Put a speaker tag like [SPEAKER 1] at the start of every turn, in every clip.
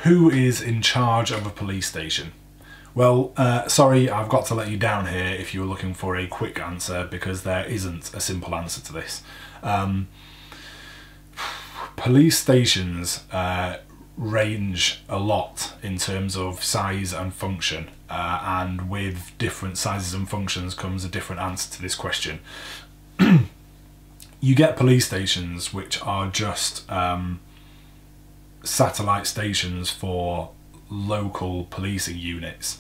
[SPEAKER 1] Who is in charge of a police station? Well, sorry, I've got to let you down here if you were looking for a quick answer, because there isn't a simple answer to this. Police stations range a lot in terms of size and function, and with different sizes and functions comes a different answer to this question. You get police stations which are just satellite stations for local policing units,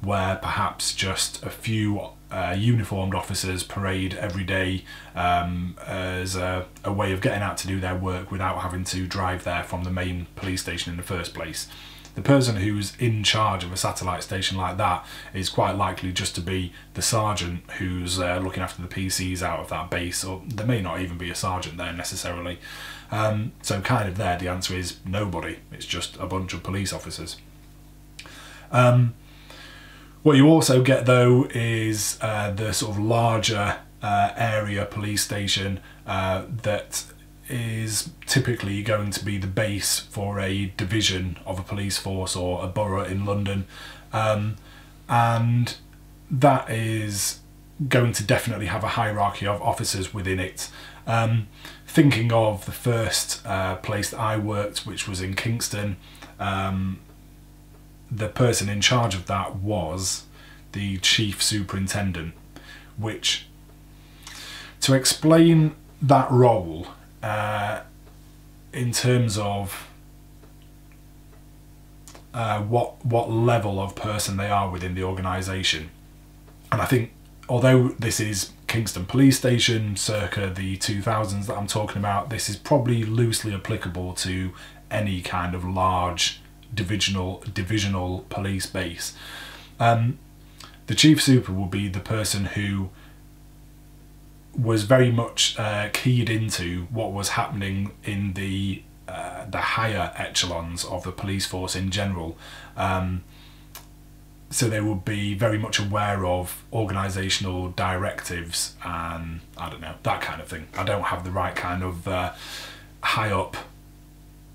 [SPEAKER 1] where perhaps just a few uniformed officers parade every day as a way of getting out to do their work without having to drive there from the main police station in the first place. The person who's in charge of a satellite station like that is quite likely just to be the sergeant who's looking after the PCs out of that base, or there may not even be a sergeant there necessarily. So kind of there, the answer is nobody. It's just a bunch of police officers. What you also get though is the sort of larger area police station that is typically going to be the base for a division of a police force or a borough in London, and that is going to definitely have a hierarchy of officers within it. Thinking of the first place that I worked, which was in Kingston, the person in charge of that was the chief superintendent, which, to explain that role in terms of what level of person they are within the organisation. And I think, although this is Kingston Police Station circa the 2000s that I'm talking about, this is probably loosely applicable to any kind of large divisional police base. The chief super will be the person who was very much keyed into what was happening in the higher echelons of the police force in general. So they would be very much aware of organisational directives and, I don't know, that kind of thing. I don't have the right kind of high up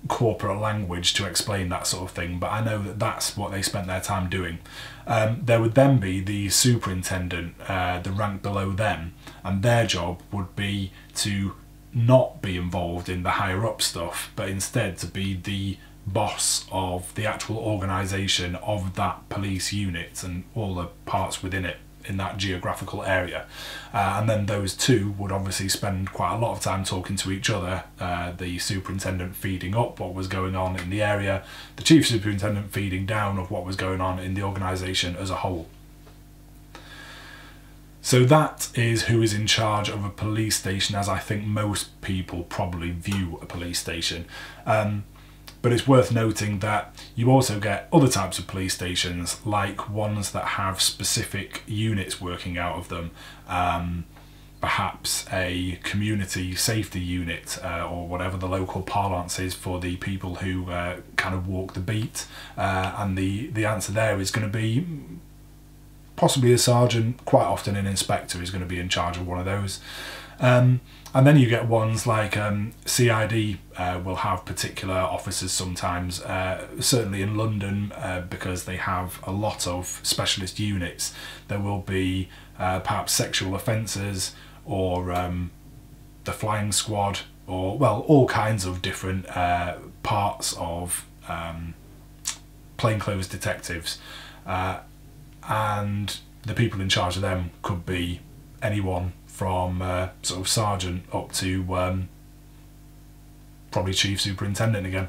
[SPEAKER 1] corporate language to explain that sort of thing, but I know that that's what they spent their time doing. There would then be the superintendent, the rank below them, and their job would be to not be involved in the higher up stuff, but instead to be the boss of the actual organisation of that police unit and all the parts within it in that geographical area. And then those two would obviously spend quite a lot of time talking to each other, the superintendent feeding up what was going on in the area, the chief superintendent feeding down of what was going on in the organisation as a whole. So that is who is in charge of a police station, as I think most people probably view a police station. But it's worth noting that you also get other types of police stations, like ones that have specific units working out of them. Perhaps a community safety unit, or whatever the local parlance is for the people who kind of walk the beat. And the answer there is going to be possibly a sergeant. Quite often an inspector is going to be in charge of one of those. And then you get ones like CID will have particular officers sometimes, certainly in London, because they have a lot of specialist units. There will be perhaps sexual offences, or the flying squad, or, well, all kinds of different parts of plainclothes detectives. And the people in charge of them could be anyone from sort of sergeant up to probably chief superintendent again.